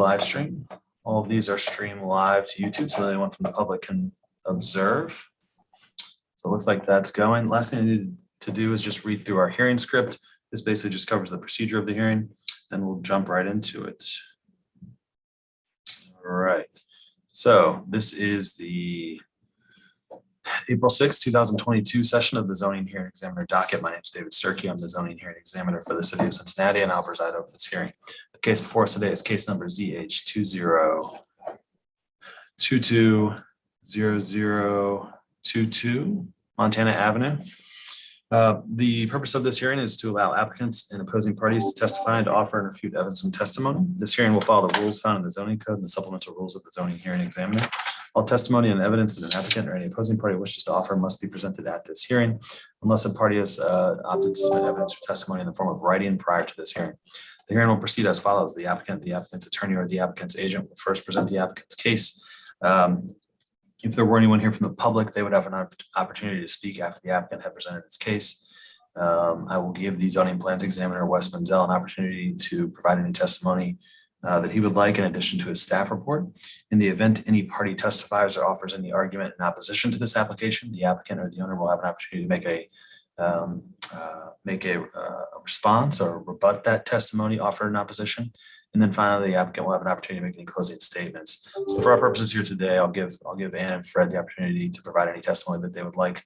live stream. All of these are streamed live to YouTube so that anyone from the public can observe. So it looks like that's going. Last thing I need to do is just read through our hearing script. This basically just covers the procedure of the hearing, and we'll jump right into it. All right. So this is the April 6, 2022 session of the Zoning Hearing Examiner docket. My name is David Sturkey. I'm the Zoning Hearing Examiner for the City of Cincinnati, and I'll preside over this hearing. The case before us today is case number ZH20220022, Montana Avenue. The purpose of this hearing is to allow applicants and opposing parties to testify and to offer and refute evidence and testimony. This hearing will follow the rules found in the zoning code and the supplemental rules of the Zoning Hearing Examiner. All testimony and evidence that an applicant or any opposing party wishes to offer must be presented at this hearing, unless a party has opted to submit evidence or testimony in the form of writing prior to this hearing. The hearing will proceed as follows. The applicant, the applicant's attorney, or the applicant's agent will first present the applicant's case. If there were anyone here from the public, they would have an opportunity to speak after the applicant had presented his case. I will give the zoning plans examiner, Wes Menzel, an opportunity to provide any testimony that he would like in addition to his staff report. In the event any party testifies or offers any argument in opposition to this application, the applicant or the owner will have an opportunity to make a response or rebut that testimony offered in opposition. And then finally, the applicant will have an opportunity to make any closing statements. So for our purposes here today, I'll give Ann and Fred the opportunity to provide any testimony that they would like.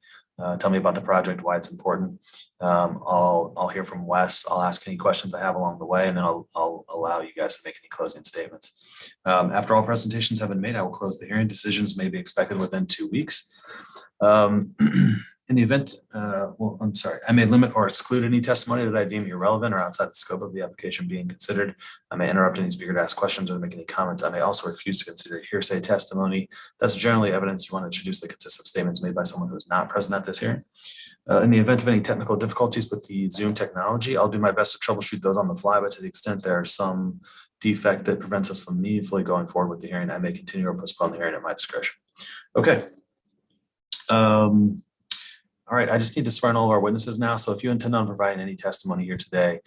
Tell me about the project, why it's important. I'll hear from Wes. I'll ask any questions I have along the way, and then I'll allow you guys to make any closing statements. After all presentations have been made, I will close the hearing. Decisions may be expected within 2 weeks. In the event, I may limit or exclude any testimony that I deem irrelevant or outside the scope of the application being considered. I may interrupt any speaker to ask questions or to make any comments. I may also refuse to consider hearsay testimony. That's generally evidence you want to introduce that consists of statements made by someone who's not present at this hearing. In the event of any technical difficulties with the Zoom technology, I'll do my best to troubleshoot those on the fly, but to the extent there's some defect that prevents us from meaningfully going forward with the hearing, I may continue or postpone the hearing at my discretion. Okay. All right, I just need to swear in all of our witnesses now. So if you intend on providing any testimony here today,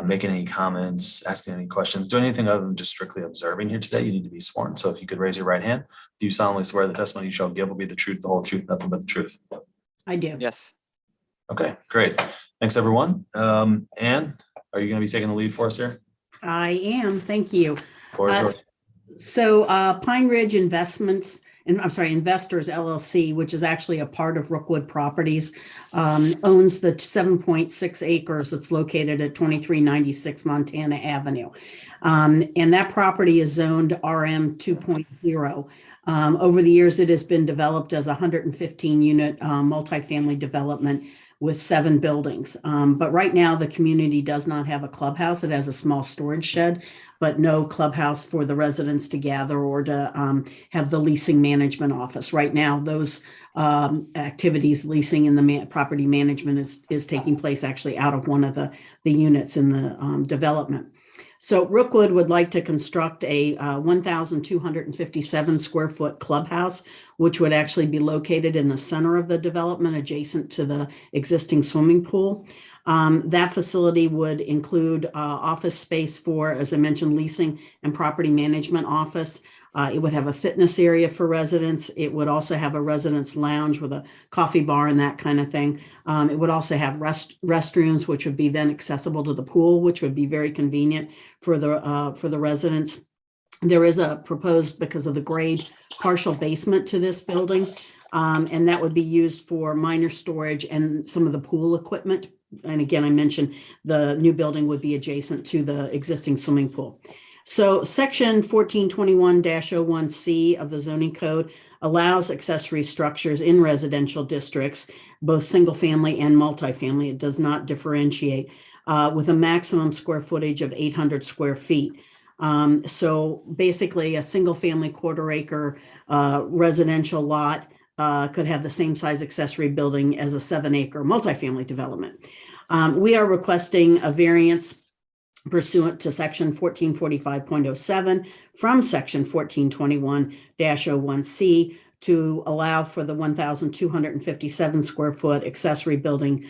making any comments, asking any questions, doing anything other than just strictly observing here today, you need to be sworn. So if you could raise your right hand, do you solemnly swear the testimony you shall give will be the truth, the whole truth, nothing but the truth? I do. Yes. Okay, great. Thanks, everyone. Ann, are you going to be taking the lead for us here? I am. Thank you. Floor is yours. So Pine Ridge Investors LLC, which is actually a part of Rookwood Properties, owns the 7.6 acres that's located at 2396 Montana Avenue. And that property is zoned RM 2.0. Over the years, it has been developed as a 115-unit multifamily development with 7 buildings. But right now, the community does not have a clubhouse. It has a small storage shed, but no clubhouse for the residents to gather or to have the leasing management office. Right now, those activities, leasing and the property management is taking place actually out of one of the units in the development. So Rookwood would like to construct a 1,257 square foot clubhouse, which would actually be located in the center of the development, adjacent to the existing swimming pool. That facility would include office space for, as I mentioned, leasing and property management office. It would have a fitness area for residents. It would also have a residence lounge with a coffee bar and that kind of thing. It would also have restrooms, which would be then accessible to the pool, which would be very convenient for the residents. There is a proposed, because of the grade, partial basement to this building, and that would be used for minor storage and some of the pool equipment. And again, I mentioned the new building would be adjacent to the existing swimming pool. So section 1421-01C of the zoning code allows accessory structures in residential districts, both single family and multifamily. It does not differentiate, with a maximum square footage of 800 square feet. So basically a single family quarter-acre residential lot could have the same size accessory building as a 7-acre multifamily development. We are requesting a variance pursuant to section 1445.07 from section 1421-01C to allow for the 1,257 square foot accessory building,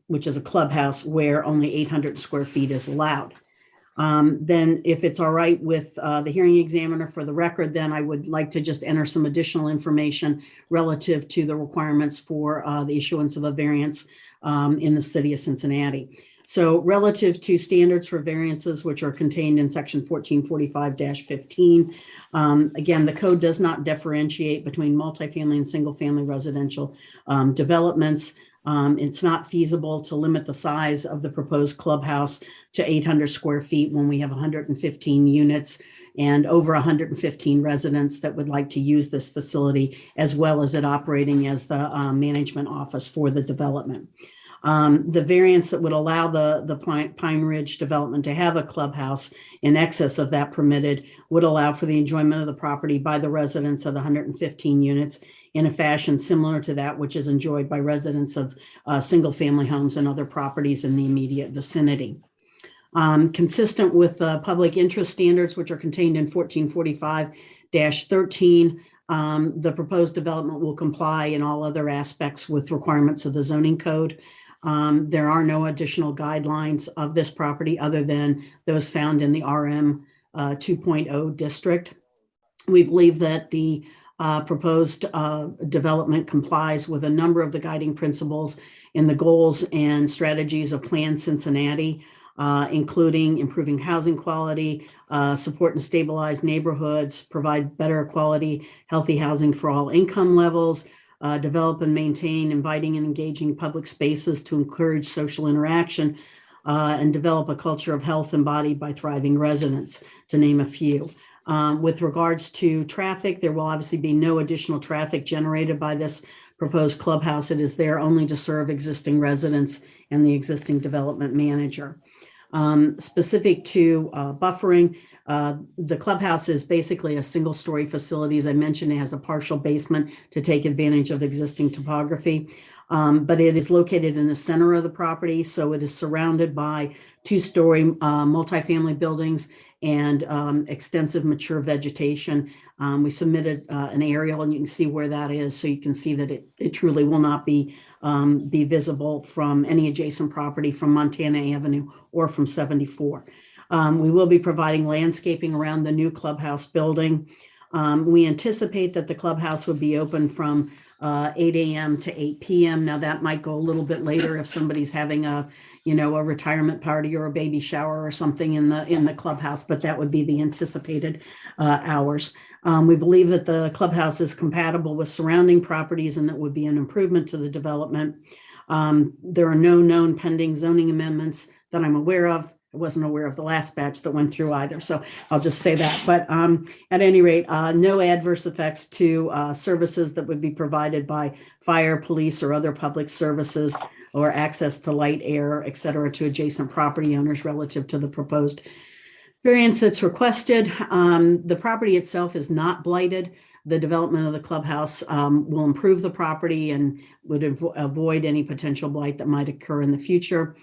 which is a clubhouse where only 800 square feet is allowed. Then if it's all right with the hearing examiner, for the record, then I would like to just enter some additional information relative to the requirements for the issuance of a variance in the city of Cincinnati. So relative to standards for variances, which are contained in section 1445-15, again, the code does not differentiate between multifamily and single-family residential developments. It's not feasible to limit the size of the proposed clubhouse to 800 square feet when we have 115 units and over 115 residents that would like to use this facility, as well as it operating as the management office for the development. The variance that would allow the Pine Ridge development to have a clubhouse in excess of that permitted would allow for the enjoyment of the property by the residents of the 115 units in a fashion similar to that which is enjoyed by residents of single-family homes and other properties in the immediate vicinity. Consistent with public interest standards, which are contained in 1445-13, the proposed development will comply in all other aspects with requirements of the zoning code. There are no additional guidelines of this property other than those found in the RM 2.0 district. We believe that the proposed development complies with a number of the guiding principles in the goals and strategies of Plan Cincinnati, including improving housing quality, support and stabilize neighborhoods, provide better quality, healthy housing for all income levels, develop and maintain inviting and engaging public spaces to encourage social interaction, and develop a culture of health embodied by thriving residents, to name a few. With regards to traffic, there will obviously be no additional traffic generated by this proposed clubhouse. It is there only to serve existing residents and the existing development manager. Specific to buffering, the clubhouse is basically a single-story facility. As I mentioned, it has a partial basement to take advantage of existing topography, but it is located in the center of the property, so it is surrounded by two-story multifamily buildings and extensive mature vegetation. We submitted an aerial, and you can see where that is, so you can see that it truly will not be visible from any adjacent property from Montana Avenue or from 74. We will be providing landscaping around the new clubhouse building. We anticipate that the clubhouse would be open from 8 a.m. to 8 p.m. Now that might go a little bit later if somebody's having a retirement party or a baby shower or something in the clubhouse, but that would be the anticipated hours. We believe that the clubhouse is compatible with surrounding properties and that would be an improvement to the development. There are no known pending zoning amendments that I'm aware of. I wasn't aware of the last batch that went through either, so I'll just say that. But at any rate, no adverse effects to services that would be provided by fire, police, or other public services, or access to light, air, et cetera, to adjacent property owners relative to the proposed variance that's requested. The property itself is not blighted. The development of the clubhouse will improve the property and would avoid any potential blight that might occur in the future.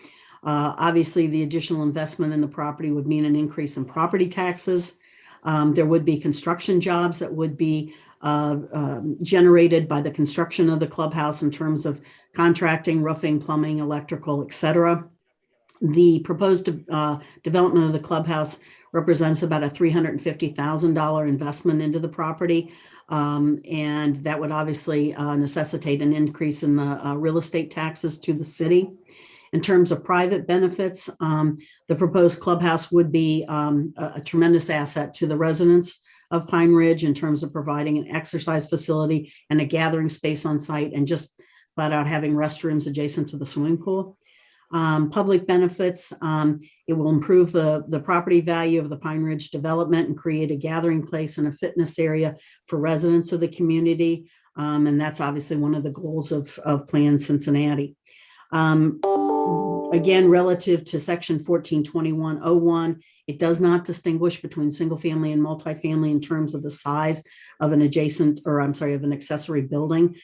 Obviously, the additional investment in the property would mean an increase in property taxes. There would be construction jobs that would be generated by the construction of the clubhouse in terms of contracting, roofing, plumbing, electrical, et cetera. The proposed development of the clubhouse represents about a $350,000 investment into the property. And that would obviously necessitate an increase in the real estate taxes to the city. In terms of private benefits, the proposed clubhouse would be a tremendous asset to the residents of Pine Ridge in terms of providing an exercise facility and a gathering space on site, and just flat out having restrooms adjacent to the swimming pool. Public benefits, it will improve the property value of the Pine Ridge development and create a gathering place and a fitness area for residents of the community. And that's obviously one of the goals of Plan Cincinnati. Again, relative to section 142101, it does not distinguish between single family and multifamily in terms of the size of an of an accessory building.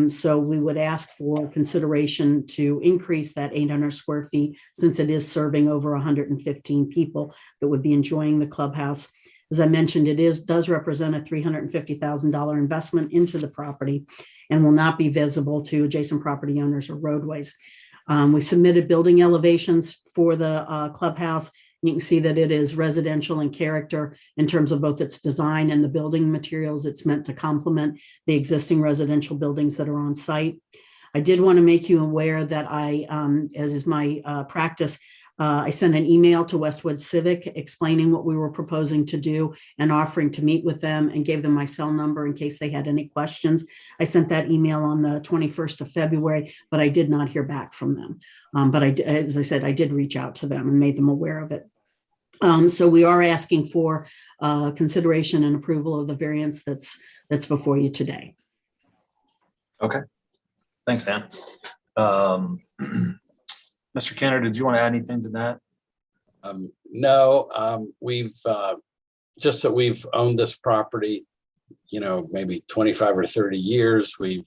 So we would ask for consideration to increase that 800 square feet, since it is serving over 115 people that would be enjoying the clubhouse. As I mentioned, it does represent a $350,000 investment into the property and will not be visible to adjacent property owners or roadways. We submitted building elevations for the clubhouse, You can see that it is residential in character in terms of both its design and the building materials. It's meant to complement the existing residential buildings that are on site. I did want to make you aware that as is my practice, I sent an email to Westwood Civic explaining what we were proposing to do and offering to meet with them, and gave them my cell number in case they had any questions. I sent that email on the 21st of February, but I did not hear back from them. But as I said, I did reach out to them and made them aware of it. So we are asking for consideration and approval of the variance that's before you today. Okay, thanks, Ann. Mr. Cantor, did you want to add anything to that? No, we've just that we've owned this property, maybe 25 or 30 years. We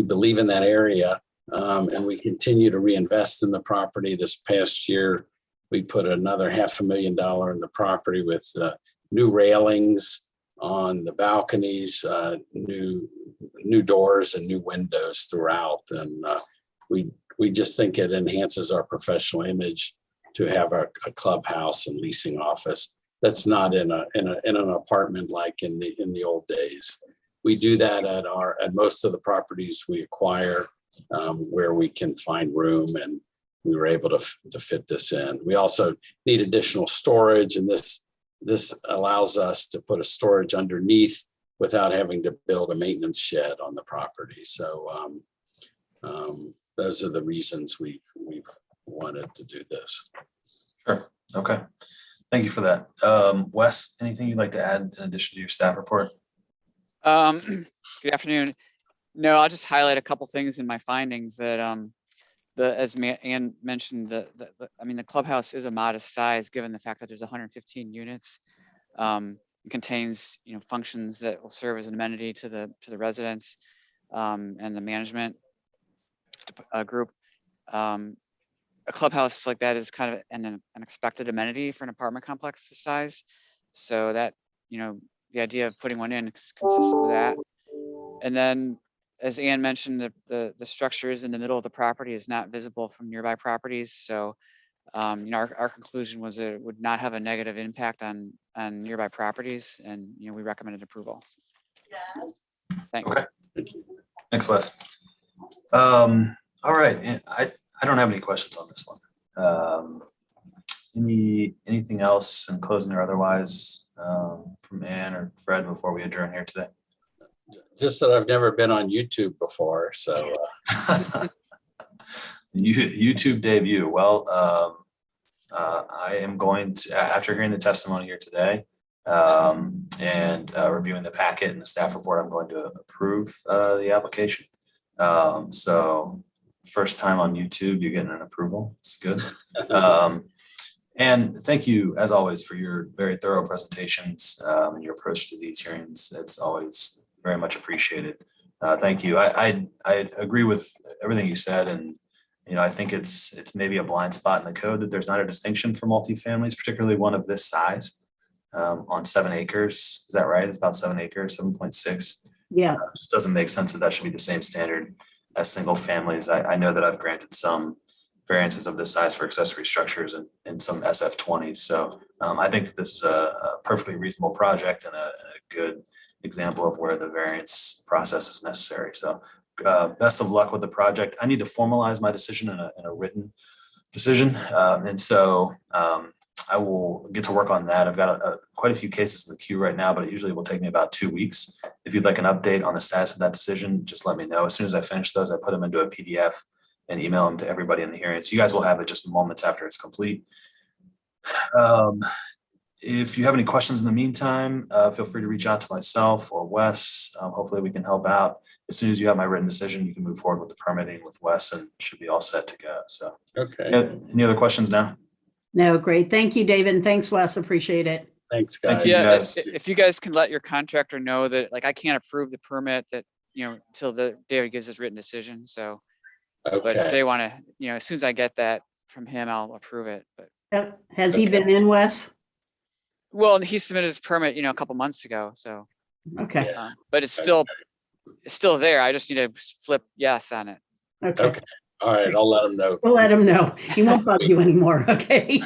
believe in that area, and we continue to reinvest in the property. This past year, we put another $500,000 in the property with new railings on the balconies, new doors and new windows throughout, and we just think it enhances our professional image to have a clubhouse and leasing office that's not in an apartment like in the old days. We do that at most of the properties we acquire, where we can find room, and we were able to fit this in. We also need additional storage, and this allows us to put a storage underneath without having to build a maintenance shed on the property. So those are the reasons we've wanted to do this. Sure. Okay. Thank you for that. Wes, anything you'd like to add in addition to your staff report? Good afternoon. No, I'll just highlight a couple things in my findings that as Ann mentioned, the clubhouse is a modest size given the fact that there's 115 units. It contains functions that will serve as an amenity to the residents and the management group. A clubhouse like that is kind of an expected amenity for an apartment complex this size. So that, the idea of putting one in is consistent with that. And then, as Ann mentioned, the structure is in the middle of the property, is not visible from nearby properties. So, our conclusion was that it would not have a negative impact on nearby properties, and we recommended approval. Yes. Thanks. Okay. Thanks, Wes. All right, and I don't have any questions on this one. Anything else in closing or otherwise from Ann or Fred before we adjourn here today? Just that I've never been on YouTube before, so. YouTube debut. Well, I am going to, after hearing the testimony here today and reviewing the packet and the staff report, I'm going to approve the application. So first time on YouTube, you're getting an approval. It's good. And thank you, as always, for your very thorough presentations and your approach to these hearings. It's always very much appreciated. Thank you. I agree with everything you said, and I think it's maybe a blind spot in the code that there's not a distinction for multifamilies, particularly one of this size on 7 acres. Is that right? It's about 7 acres, 7.6. Yeah. It just doesn't make sense that should be the same standard as single families. I know that I've granted some variances of this size for accessory structures and some SF20s. So I think that this is a perfectly reasonable project and a good example of where the variance process is necessary. So best of luck with the project. I need to formalize my decision in a written decision. And so I will get to work on that. I've got quite a few cases in the queue right now, but it usually will take me about 2 weeks. If you'd like an update on the status of that decision, just let me know. As soon as I finish those, I put them into a PDF and email them to everybody in the hearing. So you guys will have it just moments after it's complete. If you have any questions in the meantime, feel free to reach out to myself or Wes. Hopefully we can help out. As soon as you have my written decision, you can move forward with the permitting with Wes and should be all set to go. So, okay. Any other questions now? No, great. Thank you, David. And thanks, Wes. Appreciate it. Thanks, guys. Thank you, Yeah, guys. if you guys can let your contractor know that, I can't approve the permit that, until David gives his written decision. So, but if Okay. they want to, as soon as I get that from him, I'll approve it. But Has he been in, Wes? well, he submitted his permit, a couple months ago. So, Okay. but it's still there. I just need to flip yes on it. Okay. Okay. All right, I'll let him know. We'll let him know. He won't bug you anymore, okay?